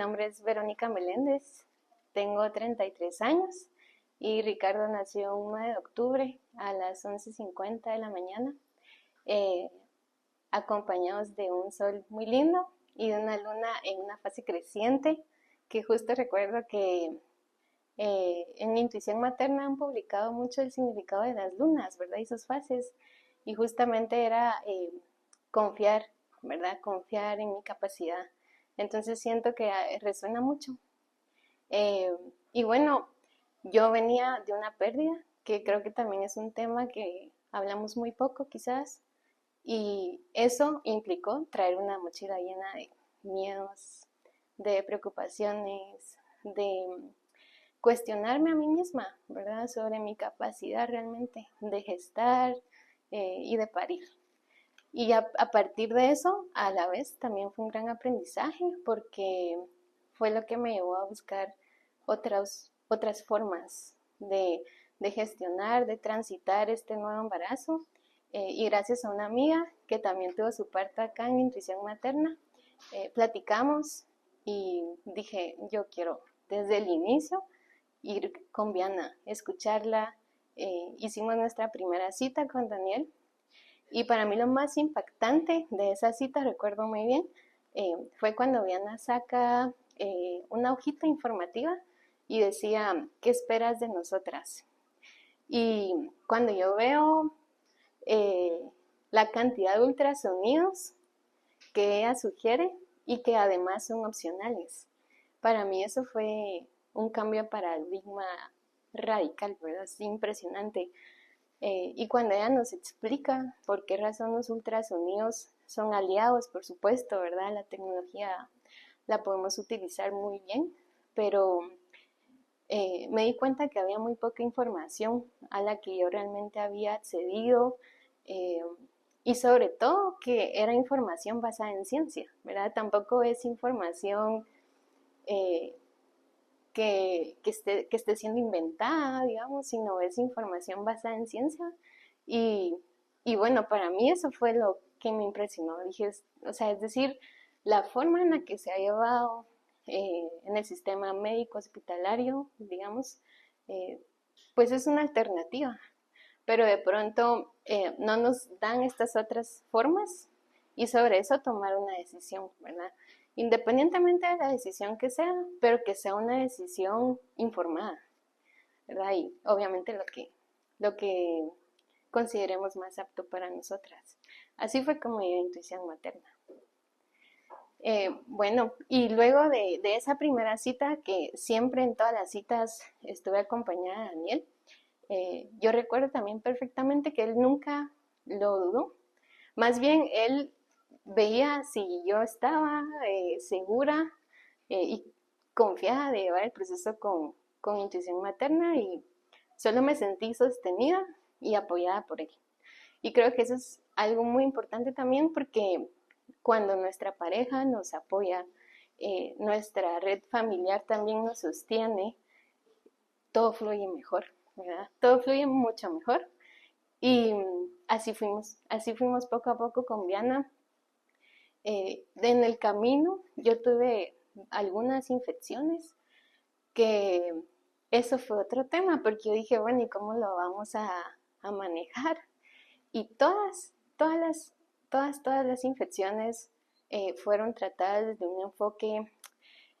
nombre es Verónica Meléndez, tengo 33 años y Ricardo nació un 9 de octubre a las 11:50 de la mañana, eh, acompañados de un sol muy lindo y de una luna en una fase creciente, que justo recuerdo que en mi intuición materna han publicado mucho el significado de las lunas, ¿verdad? Y sus fases. Y justamente era confiar, ¿verdad? Confiar en mi capacidad. Entonces siento que resuena mucho. Eh, y bueno, yo venía de una pérdida, que creo que también es un tema que hablamos muy poco quizás, y eso implicó traer una mochila llena de miedos, de preocupaciones, de cuestionarme a mí misma, ¿verdad? Sobre mi capacidad realmente de gestar y de parir. Y a partir de eso, a la vez, también fue un gran aprendizaje porque fue lo que me llevó a buscar otras formas de gestionar, de transitar este nuevo embarazo. Y gracias a una amiga que también tuvo su parte acá en Intuición Materna, platicamos y dije, yo quiero desde el inicio ir con Viana, escucharla. Hicimos nuestra primera cita con Daniel y para mí lo más impactante de esa cita, recuerdo muy bien, fue cuando Viana saca una hojita informativa y decía, ¿qué esperas de nosotras? Y cuando yo veo eh, la cantidad de ultrasonidos que ella sugiere y que además son opcionales, para mí eso fue un cambio de paradigma radical, ¿verdad? Es impresionante. Y cuando ella nos explica por qué razón los ultrasonidos son aliados, por supuesto, ¿verdad? La tecnología la podemos utilizar muy bien, pero me di cuenta que había muy poca información a la que yo realmente había accedido, eh, y sobre todo que era información basada en ciencia, ¿verdad? Tampoco es información eh, que esté siendo inventada, digamos, sino es información basada en ciencia. Y, y bueno, para mí eso fue lo que me impresionó. Dije, o sea, es decir, la forma en la que se ha llevado en el sistema médico hospitalario, digamos, eh, pues es una alternativa, pero de pronto no nos dan estas otras formas y sobre eso tomar una decisión, ¿verdad? Independientemente de la decisión que sea, pero que sea una decisión informada, ¿verdad? Y obviamente lo que consideremos más apto para nosotras. Así fue como mi intuición materna. Bueno, y luego de esa primera cita, que siempre en todas las citas estuve acompañada de Daniel, yo recuerdo también perfectamente que él nunca lo dudó. Más bien, él veía si yo estaba segura y confiada de llevar el proceso con intuición materna y solo me sentí sostenida y apoyada por él. Y creo que eso es algo muy importante también porque cuando nuestra pareja nos apoya, nuestra red familiar también nos sostiene, todo fluye mejor, ¿verdad? Todo fluye mucho mejor. Y así fuimos poco a poco con Viana. En el camino yo tuve algunas infecciones que eso fue otro tema, porque yo dije, bueno, ¿y cómo lo vamos a manejar? Y todas las infecciones fueron tratadas desde un enfoque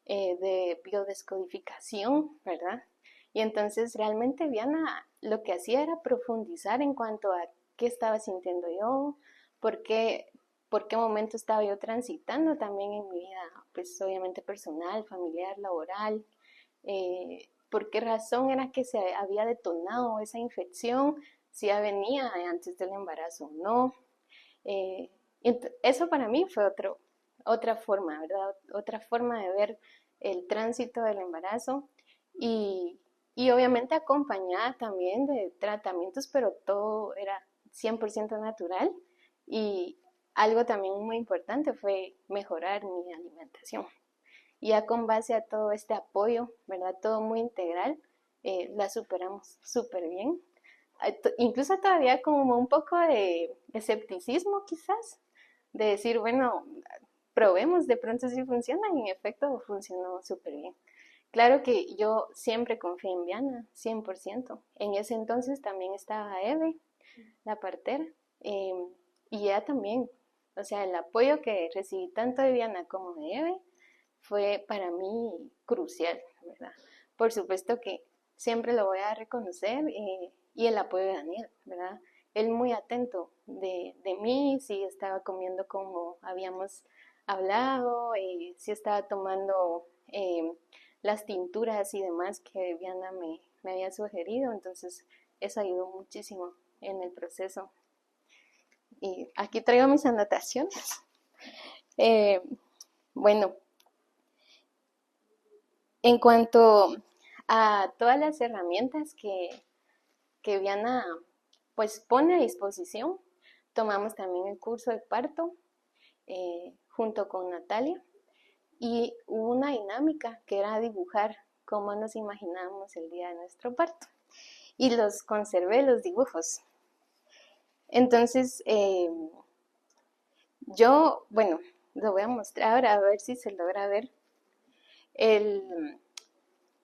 de biodescodificación, ¿verdad? Y entonces realmente Viana lo que hacía era profundizar en cuanto a qué estaba sintiendo yo, por qué, por qué momento estaba yo transitando también en mi vida, pues obviamente personal, familiar, laboral, por qué razón era que se había detonado esa infección, si ya venía antes del embarazo o no. Eh, Eso para mí fue otra forma, ¿verdad? Otra forma de ver el tránsito del embarazo y obviamente acompañada también de tratamientos, pero todo era 100% natural y algo también muy importante fue mejorar mi alimentación. Y ya con base a todo este apoyo, ¿verdad? Todo muy integral, la superamos súper bien. Incluso todavía como un poco de escepticismo quizás, de decir, bueno, probemos de pronto si funciona, y en efecto funcionó súper bien. Claro que yo siempre confié en Viana, 100%. En ese entonces también estaba Eve, la partera, eh, y ella también. O sea, el apoyo que recibí tanto de Viana como de Eve fue para mí crucial, ¿verdad? Por supuesto que siempre lo voy a reconocer, y el apoyo de Daniel, ¿verdad? Él muy atento de mí, si estaba comiendo como habíamos hablado, si estaba tomando las tinturas y demás que Viana me había sugerido, entonces eso ayudó muchísimo en el proceso. Y aquí traigo mis anotaciones. Eh, bueno, en cuanto a todas las herramientas que Viana pues pone a disposición, tomamos también el curso de parto junto con Natalia, y hubo una dinámica que era dibujar cómo nos imaginábamos el día de nuestro parto, y los conservé los dibujos. Entonces, yo, bueno, lo voy a mostrar ahora a ver si se logra ver.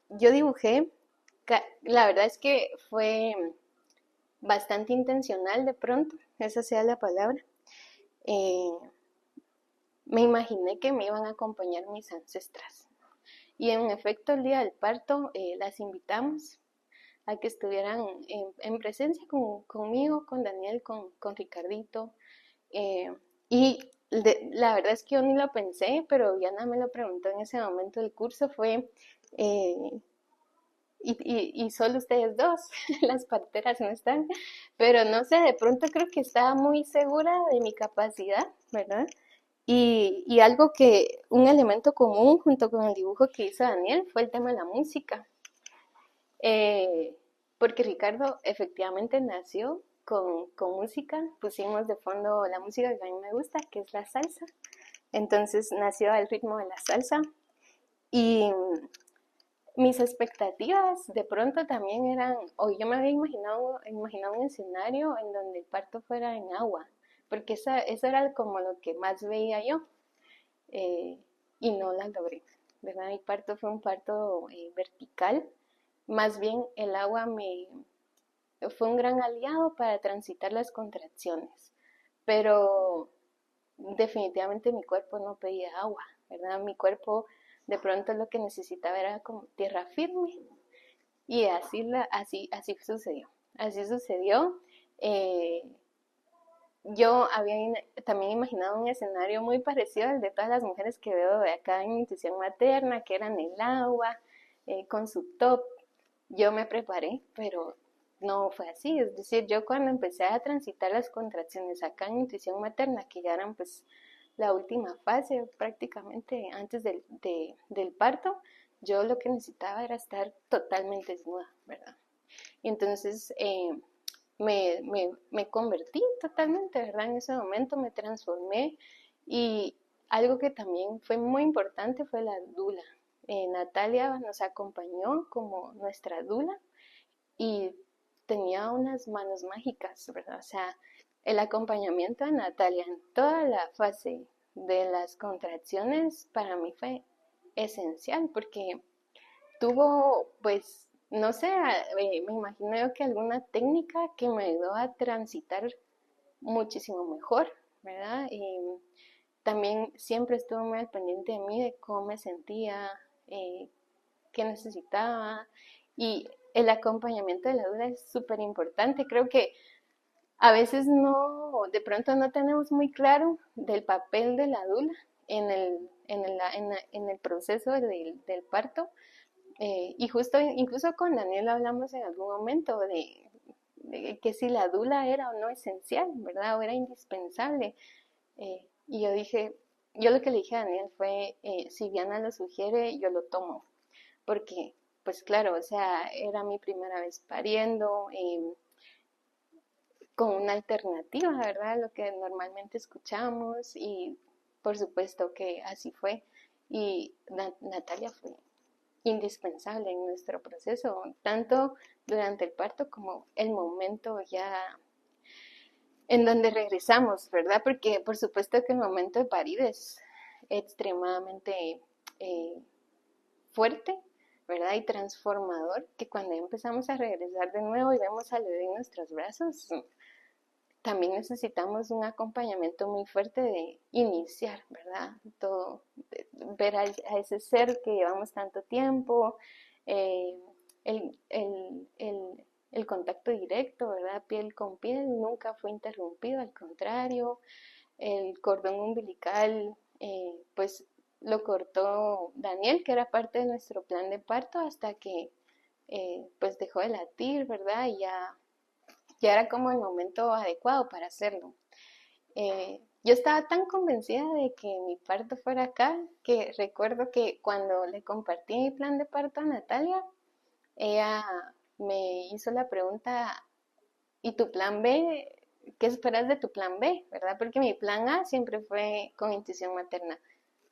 Yo dibujé, la verdad es que fue bastante intencional de pronto, esa sea la palabra. Eh, Me imaginé que me iban a acompañar mis ancestras. Y en efecto, el día del parto las invitamos a que estuvieran en presencia conmigo, con Daniel, con Ricardito. Y la verdad es que yo ni lo pensé, pero Diana me lo preguntó en ese momento del curso, fue, eh, y solo ustedes dos, las parteras no están, pero no sé, de pronto creo que estaba muy segura de mi capacidad, ¿verdad? Y algo un elemento común junto con el dibujo que hizo Daniel fue el tema de la música. Eh, Porque Ricardo efectivamente nació con música, pusimos de fondo la música que a mí me gusta, que es la salsa. Entonces nació al ritmo de la salsa, y mis expectativas de pronto también eran, o yo me había imaginado un escenario en donde el parto fuera en agua, porque eso era como lo que más veía yo, eh, y no la logré, ¿verdad? Mi parto fue un parto vertical, más bien el agua fue un gran aliado para transitar las contracciones, pero definitivamente mi cuerpo no pedía agua, ¿verdad? Mi cuerpo de pronto lo que necesitaba era como tierra firme, y así sucedió. Así sucedió. Eh, yo había también imaginado un escenario muy parecido al de todas las mujeres que veo de acá en Intuición Materna, que eran en el agua, con su top. Yo me preparé, pero no fue así. Es decir, yo cuando empecé a transitar las contracciones acá en Intuición Materna, que ya eran pues la última fase prácticamente antes del parto, yo lo que necesitaba era estar totalmente desnuda, ¿verdad? Y entonces me convertí totalmente, ¿verdad? En ese momento me transformé, y algo que también fue muy importante fue la dula. Natalia nos acompañó como nuestra dula, y tenía unas manos mágicas, ¿verdad? O sea, el acompañamiento de Natalia en toda la fase de las contracciones para mí fue esencial, porque tuvo, pues, no sé, me imagino yo que alguna técnica que me ayudó a transitar muchísimo mejor, ¿verdad? Y también siempre estuvo muy al pendiente de mí, de cómo me sentía, eh, qué necesitaba, y el acompañamiento de la duda es súper importante. Creo que a veces no, de pronto no tenemos muy claro del papel de la dula en el proceso del parto. Y justo, incluso con Daniel hablamos en algún momento de que si la dula era o no esencial, ¿verdad? O era indispensable. Y yo lo que le dije a Daniel fue, si Diana lo sugiere, yo lo tomo. Porque, pues claro, o sea, era mi primera vez pariendo, con una alternativa, ¿verdad? Lo que normalmente escuchamos, y por supuesto que así fue. Y Natalia fue indispensable en nuestro proceso, tanto durante el parto como el momento ya en donde regresamos, ¿verdad? Porque por supuesto que el momento de parir extremadamente fuerte, ¿verdad? Y transformador, que cuando empezamos a regresar de nuevo y vemos al bebé en nuestros brazos, también necesitamos un acompañamiento muy fuerte de iniciar, ¿verdad? Todo, ver a ese ser que llevamos tanto tiempo, eh, el contacto directo, ¿verdad? Piel con piel, nunca fue interrumpido, al contrario, el cordón umbilical, pues lo cortó Daniel, que era parte de nuestro plan de parto, hasta que pues dejó de latir, ¿verdad? Y ya era como el momento adecuado para hacerlo. Yo estaba tan convencida de que mi parto fuera acá, que recuerdo que cuando le compartí mi plan de parto a Natalia, ella me hizo la pregunta, ¿y tu plan B? ¿Qué esperas de tu plan B? ¿Verdad? Porque mi plan A siempre fue con intuición materna.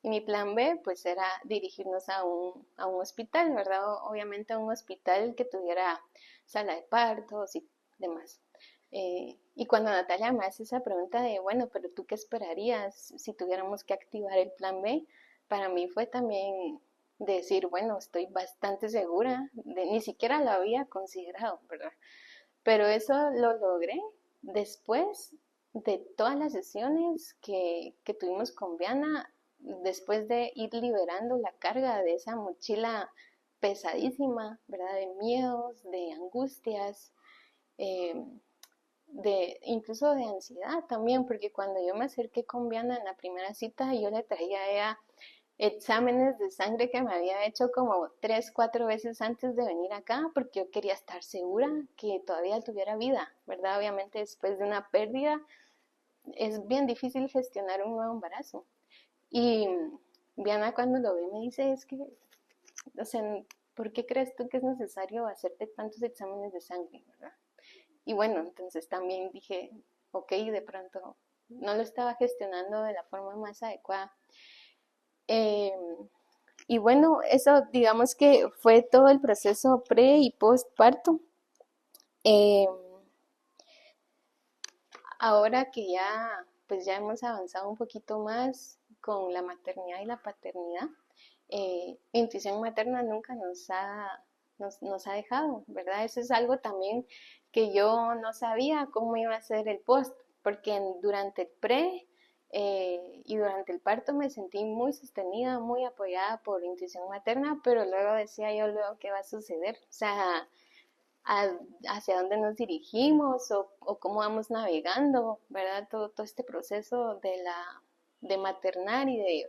Y mi plan B, pues, era dirigirnos a un hospital, ¿verdad? Obviamente a un hospital que tuviera sala de partos y demás. Y cuando Natalia me hace esa pregunta de, bueno, pero tú qué esperarías si tuviéramos que activar el plan B, para mí fue también decir, bueno, estoy bastante segura, ni siquiera lo había considerado, ¿verdad? Pero eso lo logré después de todas las sesiones que tuvimos con Viana, después de ir liberando la carga de esa mochila pesadísima, ¿verdad? De miedos, de angustias, eh, incluso de ansiedad también, porque cuando yo me acerqué con Viana en la primera cita, yo le traía a ella exámenes de sangre que me había hecho como 3, 4 veces antes de venir acá, porque yo quería estar segura que todavía tuviera vida, ¿verdad? Obviamente después de una pérdida es bien difícil gestionar un nuevo embarazo. Y Viana cuando lo ve me dice, es que, o sea, ¿por qué crees tú que es necesario hacerte tantos exámenes de sangre, verdad? Y bueno, entonces también dije, ok, de pronto no lo estaba gestionando de la forma más adecuada. Eh, y bueno, eso digamos que fue todo el proceso pre y post parto. Eh, Ahora que ya, pues ya hemos avanzado un poquito más con la maternidad y la paternidad, intuición materna nunca nos ha dejado, ¿verdad? Eso es algo también que yo no sabía cómo iba a ser el post, porque durante el pre y durante el parto me sentí muy sostenida, muy apoyada por intuición materna, pero luego decía yo luego qué va a suceder, o sea, hacia dónde nos dirigimos o cómo vamos navegando, ¿verdad? Todo este proceso de maternar y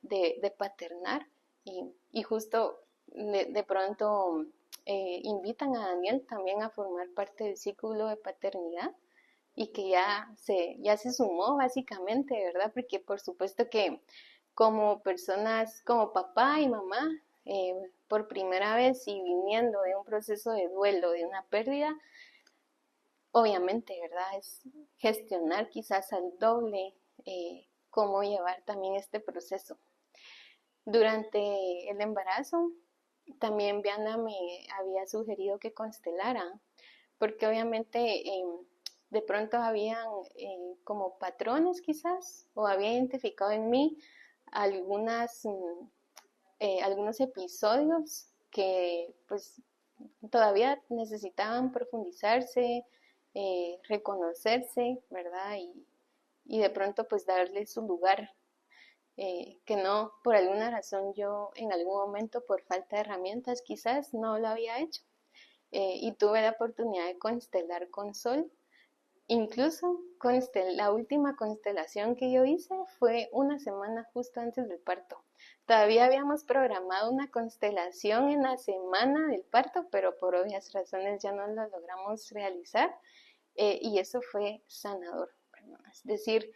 de paternar. Y justo de pronto invitan a Daniel también a formar parte del círculo de paternidad y que ya se sumó básicamente, ¿verdad? Porque por supuesto que como personas, como papá y mamá, por primera vez y viniendo de un proceso de duelo, de una pérdida, obviamente, ¿verdad? Es gestionar quizás al doble cómo llevar también este proceso. Durante el embarazo, también Viana me había sugerido que constelara, porque obviamente de pronto habían como patrones quizás, o había identificado en mí algunos episodios que pues todavía necesitaban profundizarse, reconocerse, ¿verdad? Y de pronto pues darle su lugar, que no, por alguna razón yo en algún momento por falta de herramientas quizás no lo había hecho. Y tuve la oportunidad de constelar con Sol. Incluso la última constelación que yo hice fue una semana justo antes del parto. Todavía habíamos programado una constelación en la semana del parto, pero por obvias razones ya no lo logramos realizar, y eso fue sanador, ¿verdad? Es decir,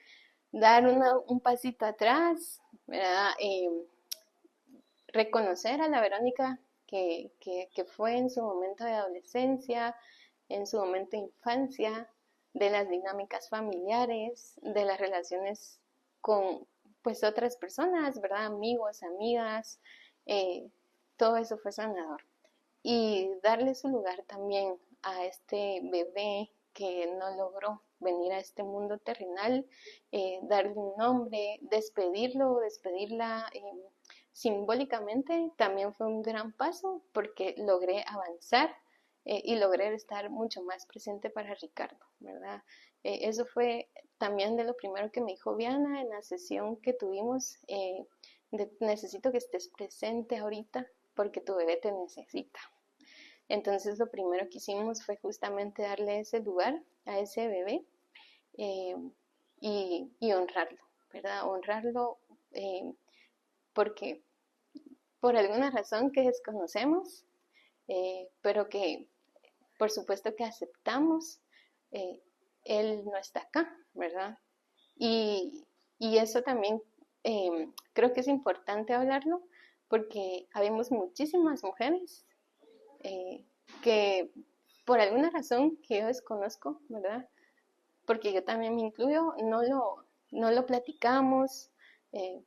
dar un pasito atrás, ¿verdad? Reconocer a la Verónica que fue en su momento de adolescencia, en su momento de infancia, de las dinámicas familiares, de las relaciones con pues otras personas, ¿verdad? Amigos, amigas, eh, todo eso fue sanador. Y darle su lugar también a este bebé que no logró venir a este mundo terrenal, darle un nombre, despedirla simbólicamente, también fue un gran paso porque logré avanzar y logré estar mucho más presente para Ricardo, ¿verdad? Eso fue también de lo primero que me dijo Viana en la sesión que tuvimos, necesito que estés presente ahorita porque tu bebé te necesita. Entonces lo primero que hicimos fue justamente darle ese lugar a ese bebé eh, y honrarlo, ¿verdad? Honrarlo porque por alguna razón que desconocemos, pero que por supuesto que aceptamos, eh, él no está acá, ¿verdad? Y eso también creo que es importante hablarlo porque habemos muchísimas mujeres eh, que por alguna razón que yo desconozco, ¿verdad? Porque yo también me incluyo, no lo platicamos, eh,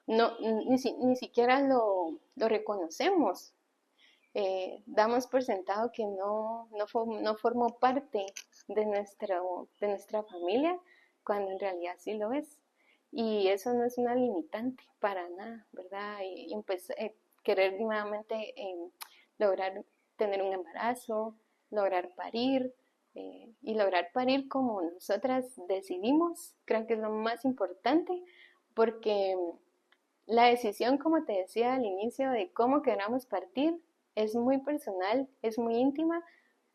no, ni siquiera lo reconocemos. Damos por sentado que no formó parte de nuestra familia, cuando en realidad sí lo es. Y eso no es una limitante para nada, ¿verdad? Y querer nuevamente lograr tener un embarazo, lograr parir, y lograr parir como nosotras decidimos, creo que es lo más importante, porque la decisión, como te decía al inicio, de cómo queramos partir es muy personal, es muy íntima,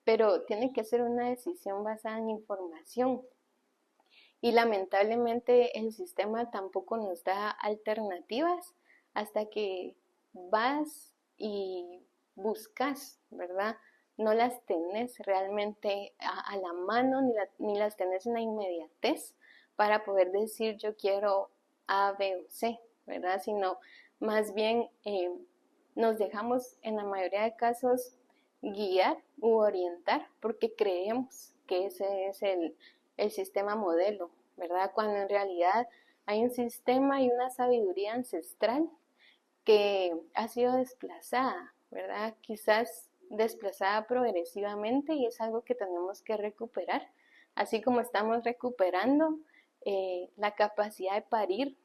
pero tiene que ser una decisión basada en información. Y lamentablemente el sistema tampoco nos da alternativas hasta que vas y buscas, ¿verdad? No las tenés realmente a la mano ni las tenés en la inmediatez para poder decir yo quiero A, B o C, ¿verdad? Sino más bien nos dejamos en la mayoría de casos guiar u orientar porque creemos que ese es el sistema modelo, ¿verdad? Cuando en realidad hay un sistema y una sabiduría ancestral que ha sido desplazada, ¿verdad? Quizás desplazada progresivamente y es algo que tenemos que recuperar, así como estamos recuperando la capacidad de parir,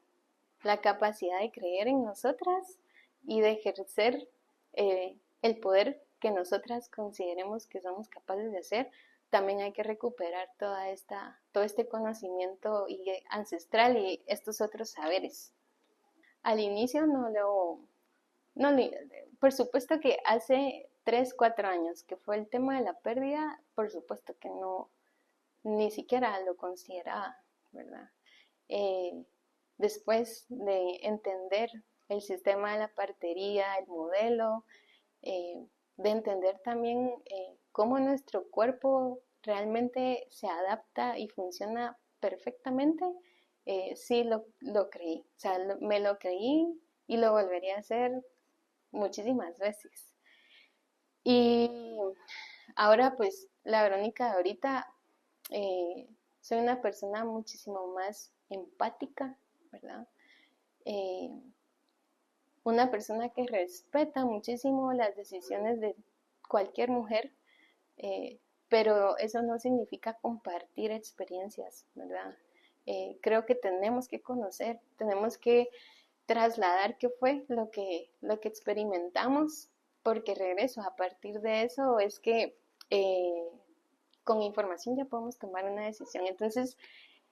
la capacidad de creer en nosotras y de ejercer el poder que nosotras consideremos que somos capaces de hacer. También hay que recuperar todo este conocimiento ancestral y estos otros saberes. Al inicio no, por supuesto que hace 3, 4 años que fue el tema de la pérdida, por supuesto que no, ni siquiera lo consideraba, ¿verdad? Eh, Después de entender el sistema de la partería, el modelo, de entender también cómo nuestro cuerpo realmente se adapta y funciona perfectamente, sí lo creí. O sea, me lo creí y lo volvería a hacer muchísimas veces. Y ahora pues la Verónica de ahorita, eh, soy una persona muchísimo más empática, ¿verdad? Eh, una persona que respeta muchísimo las decisiones de cualquier mujer, eh, pero eso no significa compartir experiencias, ¿verdad? Creo que tenemos que conocer, tenemos que trasladar qué fue lo que experimentamos, porque regreso, a partir de eso es que con información ya podemos tomar una decisión. Entonces,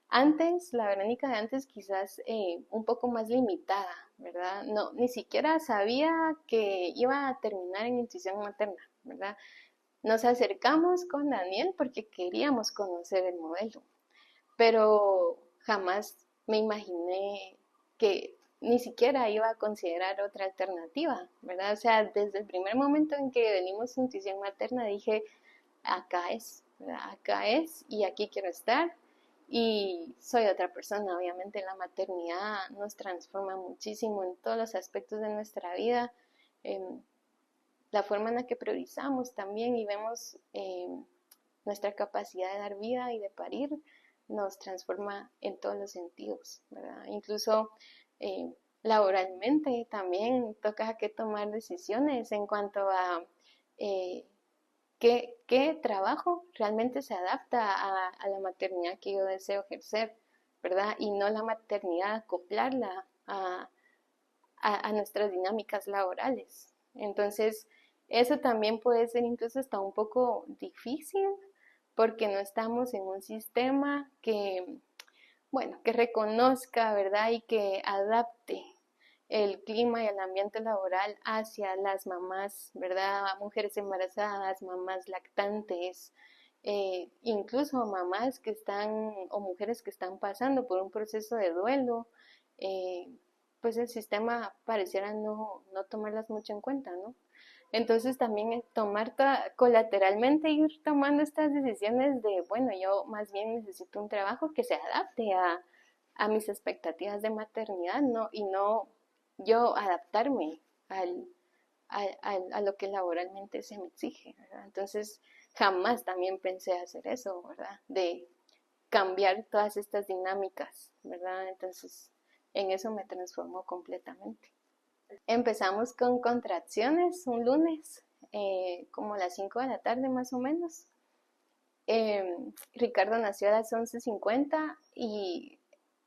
antes, la Verónica de antes quizás un poco más limitada, ¿verdad? No, ni siquiera sabía que iba a terminar en intuición materna, ¿verdad? Nos acercamos con Daniel porque queríamos conocer el modelo, pero jamás me imaginé que ni siquiera iba a considerar otra alternativa, ¿verdad? O sea, desde el primer momento en que venimos intuición materna dije, acá es, ¿verdad? Acá es y aquí quiero estar y soy otra persona. Obviamente la maternidad nos transforma muchísimo en todos los aspectos de nuestra vida, la forma en la que priorizamos también y vemos nuestra capacidad de dar vida y de parir nos transforma en todos los sentidos, ¿verdad? Incluso laboralmente también toca que tomar decisiones en cuanto a qué trabajo realmente se adapta a la maternidad que yo deseo ejercer, ¿verdad? Y no la maternidad, acoplarla a nuestras dinámicas laborales. Entonces, eso también puede ser incluso hasta un poco difícil porque no estamos en un sistema que, bueno, que reconozca, ¿verdad? Y que adapte el clima y el ambiente laboral hacia las mamás, ¿verdad? Mujeres embarazadas, mamás lactantes, incluso mamás que están o mujeres que están pasando por un proceso de duelo, eh, pues el sistema pareciera no tomarlas mucho en cuenta, ¿no? Entonces también es tomar colateralmente ir tomando estas decisiones de, bueno, yo más bien necesito un trabajo que se adapte a mis expectativas de maternidad, ¿no? Y no yo adaptarme a lo que laboralmente se me exige, ¿verdad? Entonces jamás también pensé hacer eso, ¿verdad? De cambiar todas estas dinámicas, ¿verdad? Entonces en eso me transformó completamente. Empezamos con contracciones un lunes, como a las 5 de la tarde más o menos. Ricardo nació a las 11:50 y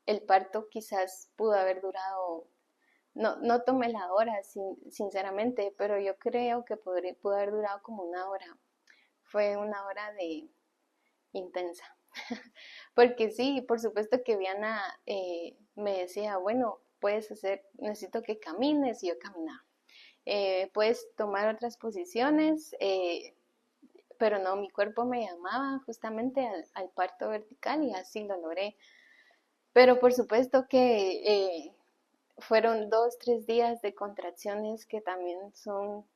el parto quizás pudo haber durado, no tomé la hora sinceramente, pero yo creo que pudo haber durado como una hora. Fue una hora de intensa. Porque sí, por supuesto que Viana me decía, bueno, puedes hacer, necesito que camines, y yo caminaba. Puedes tomar otras posiciones, pero no, mi cuerpo me llamaba justamente al parto vertical y así lo logré. Pero por supuesto que fueron 2, 3 días de contracciones que también son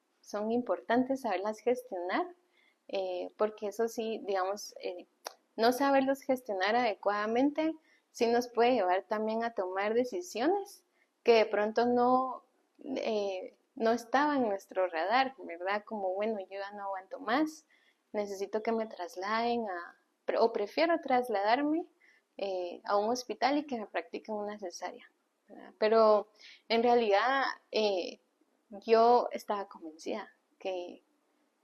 importantes saberlas gestionar, porque eso sí, digamos, no saberlos gestionar adecuadamente sí nos puede llevar también a tomar decisiones que de pronto no estaban en nuestro radar, ¿verdad? Como, bueno, yo ya no aguanto más, necesito que me trasladen o prefiero trasladarme a un hospital y que me practiquen una cesárea, ¿verdad? Pero en realidad yo estaba convencida que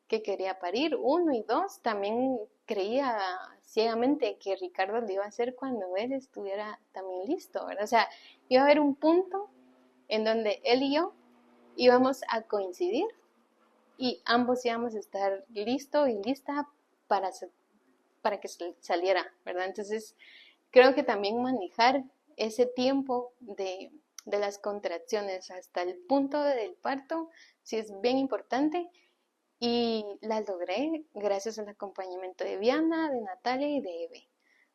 quería parir, uno, y dos, también creía ciegamente que Ricardo lo iba a hacer cuando él estuviera también listo, ¿verdad? O sea, iba a haber un punto en donde él y yo íbamos a coincidir y ambos íbamos a estar listo y lista para, para que saliera, ¿verdad? Entonces, creo que también manejar ese tiempo de las contracciones hasta el punto del parto sí es bien importante y las logré gracias al acompañamiento de Viana, de Natalia y de Eve.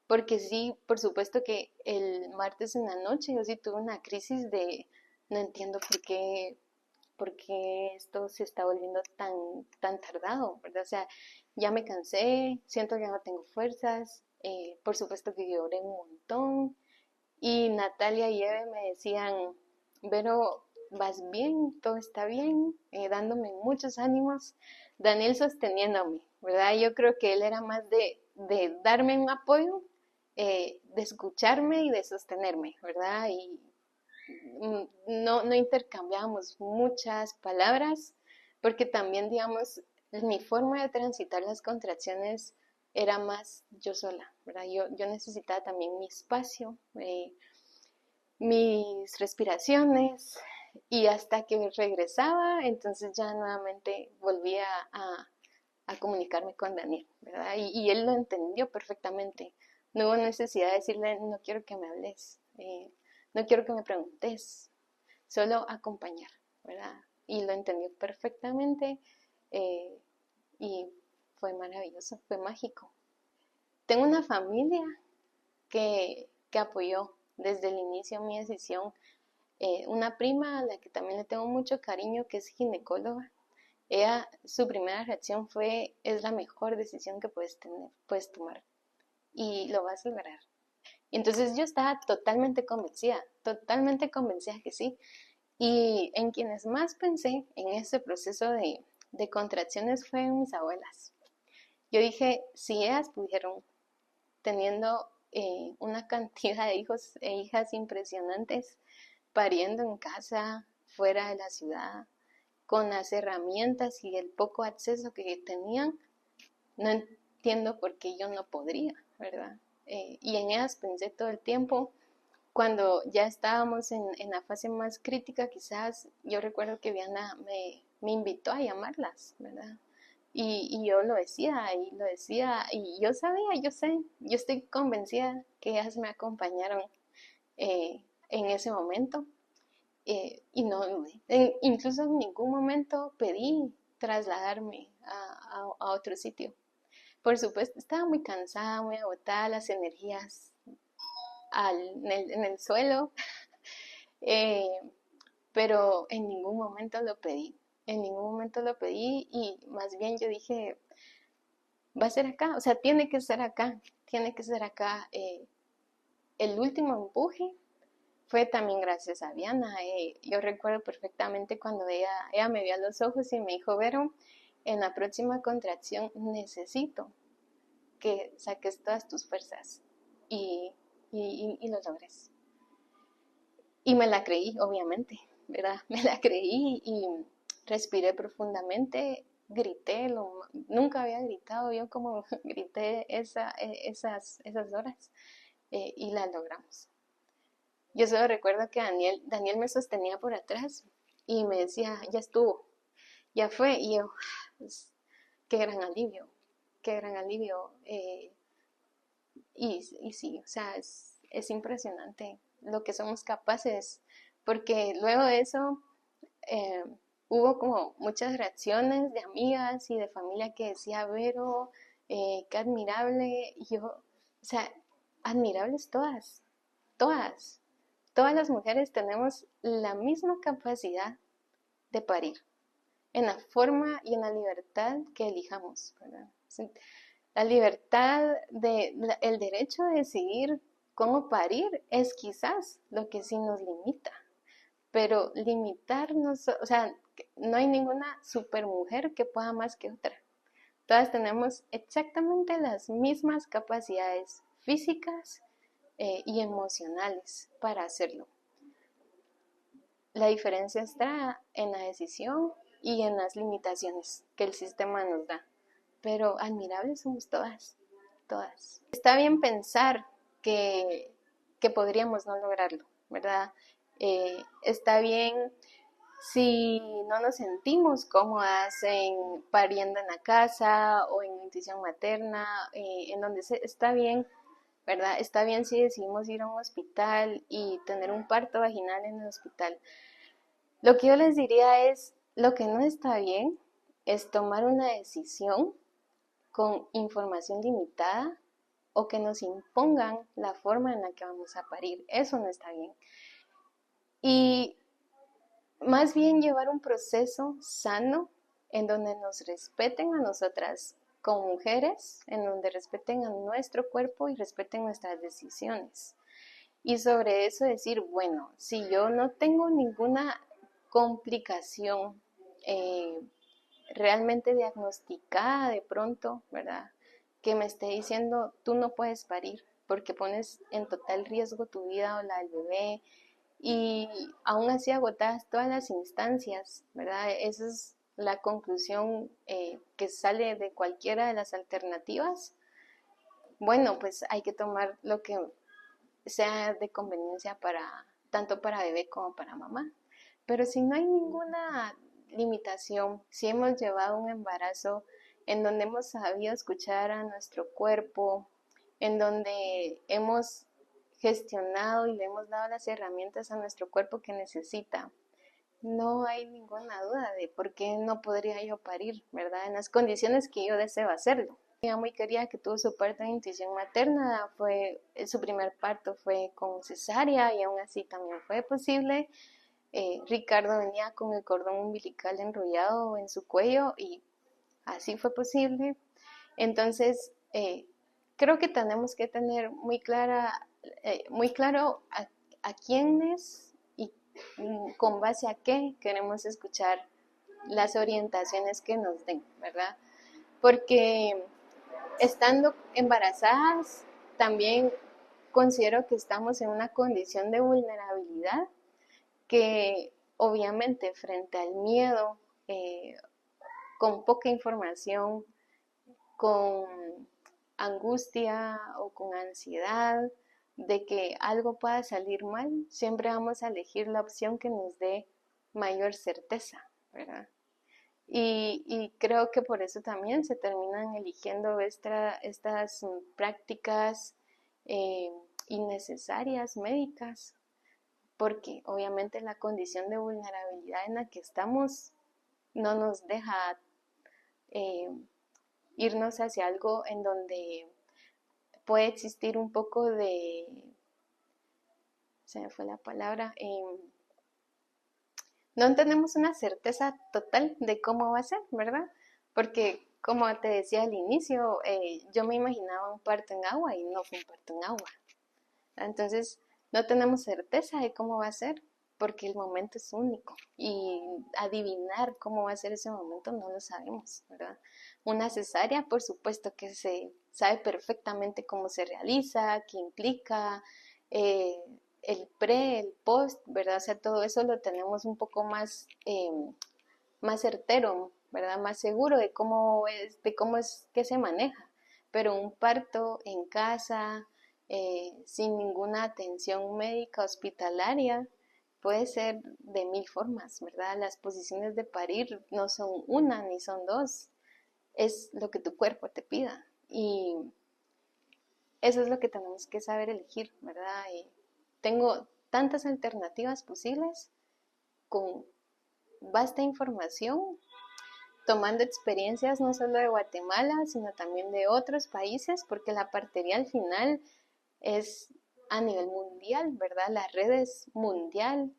Porque sí, por supuesto que el martes en la noche yo sí tuve una crisis de no entiendo por qué esto se está volviendo tan tardado, ¿verdad? O sea, ya me cansé, siento que no tengo fuerzas, por supuesto que lloré un montón y Natalia y Eve me decían, Vero, vas bien, todo está bien, dándome muchos ánimos, Daniel sosteniéndome, ¿verdad? Yo creo que él era más de darme un apoyo, de escucharme y de sostenerme, ¿verdad? Y no intercambiábamos muchas palabras, porque también, digamos, mi forma de transitar las contracciones era más yo sola, ¿verdad? Yo necesitaba también mi espacio, mis respiraciones, y hasta que regresaba, entonces ya nuevamente volvía a comunicarme con Daniel, ¿verdad? Y él lo entendió perfectamente. No hubo necesidad de decirle, no quiero que me hables, no quiero que me preguntes, solo acompañar, ¿verdad? Y lo entendió perfectamente eh, y fue maravilloso, fue mágico. Tengo una familia que apoyó desde el inicio mi decisión. Una prima a la que también le tengo mucho cariño, que es ginecóloga, ella, su primera reacción fue, es la mejor decisión que puedes tomar y lo vas a lograr. Y entonces yo estaba totalmente convencida que sí. Y en quienes más pensé en ese proceso de contracciones fue en mis abuelas. Yo dije, si ellas pudieron, teniendo una cantidad de hijos e hijas impresionantes, pariendo en casa, fuera de la ciudad, con las herramientas y el poco acceso que tenían, no entiendo por qué yo no podría, ¿verdad? Y en ellas pensé todo el tiempo. Cuando ya estábamos en la fase más crítica, quizás yo recuerdo que Viana me invitó a llamarlas, ¿verdad? Y yo lo decía, y yo sabía, yo sé, yo estoy convencida que ellas me acompañaron en ese momento. Y no, incluso en ningún momento pedí trasladarme a otro sitio. Por supuesto, estaba muy cansada, muy agotada, las energías en el suelo, eh, pero en ningún momento lo pedí. En ningún momento lo pedí y más bien yo dije, va a ser acá, o sea, tiene que ser acá, tiene que ser acá. El último empuje fue también gracias a Viana. Yo recuerdo perfectamente cuando ella me vio a los ojos y me dijo, Vero, en la próxima contracción necesito que saques todas tus fuerzas y, lo logres. Y me la creí, obviamente, ¿verdad? Me la creí y respiré profundamente, grité, nunca había gritado yo como grité esas horas y la logramos. Yo solo recuerdo que Daniel me sostenía por atrás y me decía, ya estuvo, ya fue, y yo, pues, qué gran alivio, qué gran alivio. Y sí, o sea, es impresionante lo que somos capaces, porque luego de eso eh, hubo como muchas reacciones de amigas y de familia que decía, Vero, qué admirable, y yo, o sea, admirables todas, todas, todas las mujeres tenemos la misma capacidad de parir, en la forma y en la libertad que elijamos, ¿verdad? La libertad el derecho de decidir cómo parir es quizás lo que sí nos limita, pero limitarnos, o sea, no hay ninguna supermujer que pueda más que otra. Todas tenemos exactamente las mismas capacidades físicas y emocionales para hacerlo. La diferencia está en la decisión y en las limitaciones que el sistema nos da. Pero admirables somos todas, todas. Está bien pensar que podríamos no lograrlo, ¿verdad? Está bien si no nos sentimos cómodas en pariendo en la casa o en nutrición materna, en donde está bien, ¿verdad? Está bien si decidimos ir a un hospital y tener un parto vaginal en el hospital. Lo que yo les diría es, lo que no está bien es tomar una decisión con información limitada o que nos impongan la forma en la que vamos a parir. Eso no está bien. Y más bien llevar un proceso sano en donde nos respeten a nosotras como mujeres, en donde respeten a nuestro cuerpo y respeten nuestras decisiones. Y sobre eso decir, bueno, si yo no tengo ninguna complicación realmente diagnosticada de pronto, ¿verdad? Que me esté diciendo, tú no puedes parir porque pones en total riesgo tu vida o la del bebé y aún así agotadas todas las instancias, ¿verdad? Esa es la conclusión que sale de cualquiera de las alternativas. Bueno, pues hay que tomar lo que sea de conveniencia para tanto para bebé como para mamá. Pero si no hay ninguna limitación, si hemos llevado un embarazo en donde hemos sabido escuchar a nuestro cuerpo, en donde hemos gestionado y le hemos dado las herramientas a nuestro cuerpo que necesita, no hay ninguna duda de por qué no podría yo parir, ¿verdad? En las condiciones que yo deseo hacerlo. Ella muy quería que tuvo su parto de intuición materna, su primer parto fue con cesárea y aún así también fue posible. Ricardo venía con el cordón umbilical enrollado en su cuello y así fue posible. Entonces, creo que tenemos que tener muy claro a quiénes y con base a qué queremos escuchar las orientaciones que nos den, ¿verdad? Porque estando embarazadas, también considero que estamos en una condición de vulnerabilidad que obviamente frente al miedo, con poca información, con angustia o con ansiedad de que algo pueda salir mal, siempre vamos a elegir la opción que nos dé mayor certeza, ¿verdad? Y creo que por eso también se terminan eligiendo estas prácticas eh, innecesarias médicas, porque obviamente la condición de vulnerabilidad en la que estamos no nos deja eh, irnos hacia algo en donde puede existir un poco de, se me fue la palabra, no tenemos una certeza total de cómo va a ser, ¿verdad? Porque como te decía al inicio, yo me imaginaba un parto en agua y no fue un parto en agua. Entonces, no tenemos certeza de cómo va a ser porque el momento es único y adivinar cómo va a ser ese momento no lo sabemos, ¿verdad? Una cesárea, por supuesto que se sabe perfectamente cómo se realiza, qué implica, eh, el pre, el post, ¿verdad? O sea, todo eso lo tenemos un poco más certero, ¿verdad? Más seguro de cómo es que se maneja. Pero un parto en casa, sin ninguna atención médica hospitalaria, puede ser de mil formas, ¿verdad? Las posiciones de parir no son una ni son dos, es lo que tu cuerpo te pida. Y eso es lo que tenemos que saber elegir, ¿verdad? Tengo tantas alternativas posibles con vasta información, tomando experiencias no solo de Guatemala, sino también de otros países, porque la partería al final es a nivel mundial, ¿verdad? La red es mundial,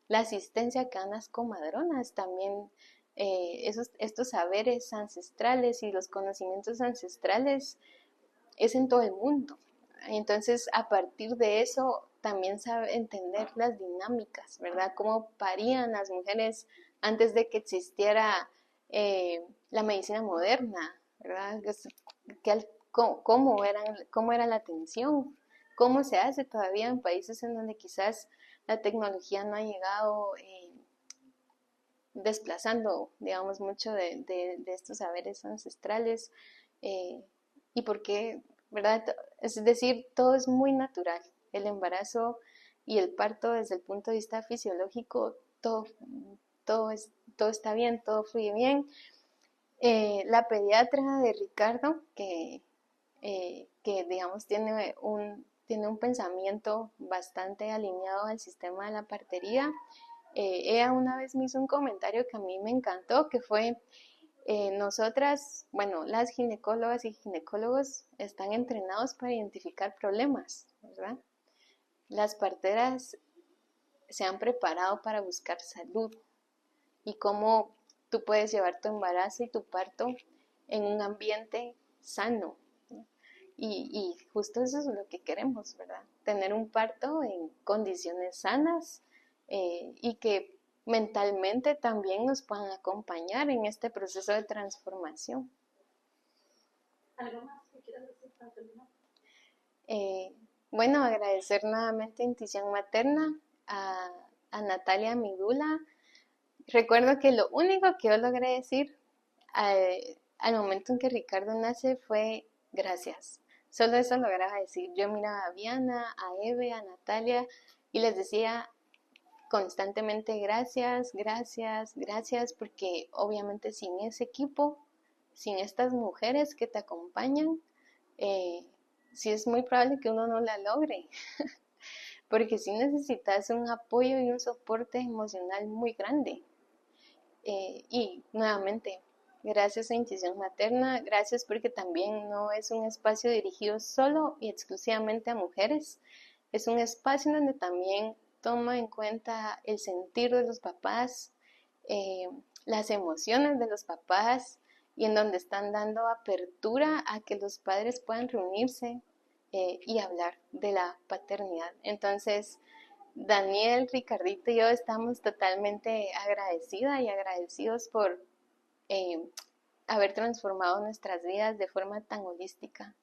la asistencia que dan las comadronas también, estos saberes ancestrales y los conocimientos ancestrales es en todo el mundo. Entonces, a partir de eso, también sabe entender las dinámicas, ¿verdad? Cómo parían las mujeres antes de que existiera la medicina moderna, ¿verdad? Cómo era la atención, cómo se hace todavía en países en donde quizás la tecnología no ha llegado desplazando, digamos, mucho de estos saberes ancestrales. Eh, y por qué, ¿verdad? Es decir, todo es muy natural. El embarazo y el parto desde el punto de vista fisiológico, todo está bien, todo fluye bien. La pediatra de Ricardo, que digamos tiene un pensamiento bastante alineado al sistema de la partería, ella una vez me hizo un comentario que a mí me encantó, que fue, nosotras, bueno, las ginecólogas y ginecólogos están entrenados para identificar problemas, ¿verdad? Las parteras se han preparado para buscar salud y cómo tú puedes llevar tu embarazo y tu parto en un ambiente sano. Y justo eso es lo que queremos, ¿verdad? Tener un parto en condiciones sanas y que mentalmente también nos puedan acompañar en este proceso de transformación. ¿Algo más que quieras decir para terminar? Bueno, agradecer nuevamente a Intuición Materna, a Natalia Midula. Recuerdo que lo único que yo logré decir al momento en que Ricardo nace fue gracias. Solo eso lograba decir. Yo miraba a Viana, a Eve, a Natalia y les decía constantemente gracias, gracias, gracias, porque obviamente sin ese equipo, sin estas mujeres que te acompañan, sí es muy probable que uno no la logre, porque sí necesitas un apoyo y un soporte emocional muy grande. Y nuevamente, gracias a Intuición Materna, gracias porque también no es un espacio dirigido solo y exclusivamente a mujeres, es un espacio donde también toma en cuenta el sentir de los papás, las emociones de los papás y en donde están dando apertura a que los padres puedan reunirse y hablar de la paternidad. Entonces, Daniel, Ricardito y yo estamos totalmente agradecidas y agradecidos por haber transformado nuestras vidas de forma tan holística.